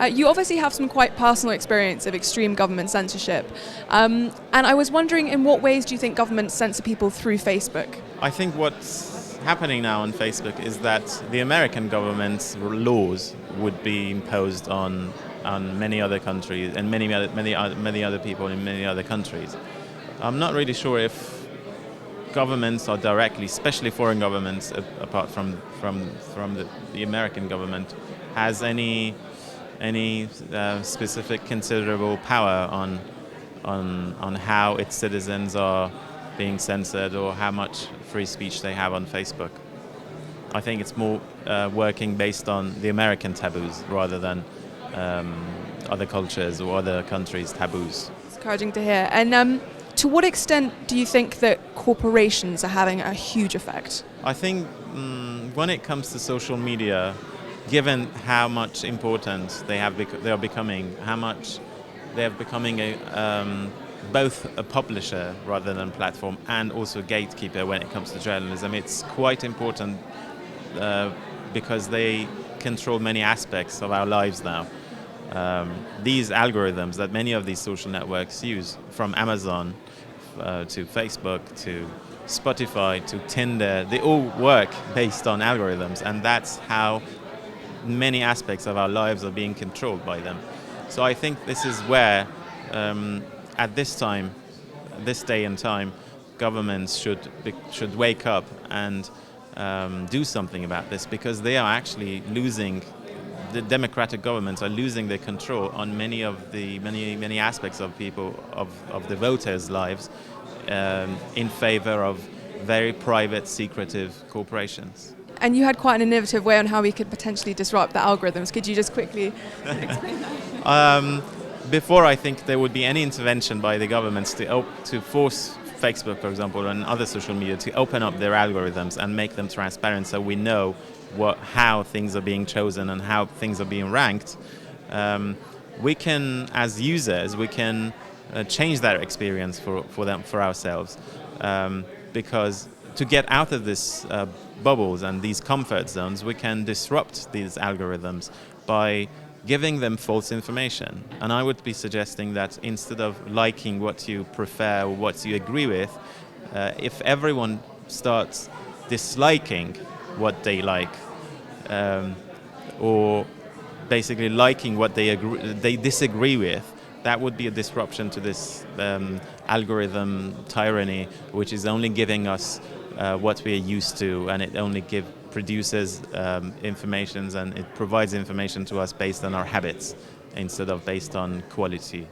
You obviously have some quite personal experience of extreme government censorship. And I was wondering, in what ways do you think governments censor people through Facebook? I think what's happening now on Facebook is that the American government's laws would be imposed on many other countries and many other people in many other countries. I'm not really sure if governments are directly, especially foreign governments, apart from the American government, has any specific considerable power on how its citizens are being censored or how much free speech they have on Facebook. I think it's more working based on the American taboos rather than other cultures or other countries' taboos. It's encouraging to hear. And to what extent do you think that corporations are having a huge effect? I think when it comes to social media, given how much important they are becoming, how much they are becoming both a publisher rather than a platform and also a gatekeeper when it comes to journalism, it's quite important because they control many aspects of our lives now. These algorithms that many of these social networks use, from Amazon to Facebook to Spotify to Tinder, they all work based on algorithms, and that's how many aspects of our lives are being controlled by them. So I think this is where, at this day and time, governments should wake up and do something about this, because they are actually losing. The democratic governments are losing their control on many aspects of of the voters' lives in favor of very private, secretive corporations. And you had quite an innovative way on how we could potentially disrupt the algorithms. Could you just quickly explain that? Before I think there would be any intervention by the governments to force Facebook, for example, and other social media to open up their algorithms and make them transparent, so we know how things are being chosen and how things are being ranked. We can, as users, change that experience for ourselves, because to get out of this bubbles and these comfort zones, we can disrupt these algorithms by giving them false information. And I would be suggesting that instead of liking what you prefer or what you agree with, if everyone starts disliking what they like, or basically liking what they disagree with, that would be a disruption to this algorithm tyranny, which is only giving us what we are used to, and it only produces information, and it provides information to us based on our habits instead of based on quality.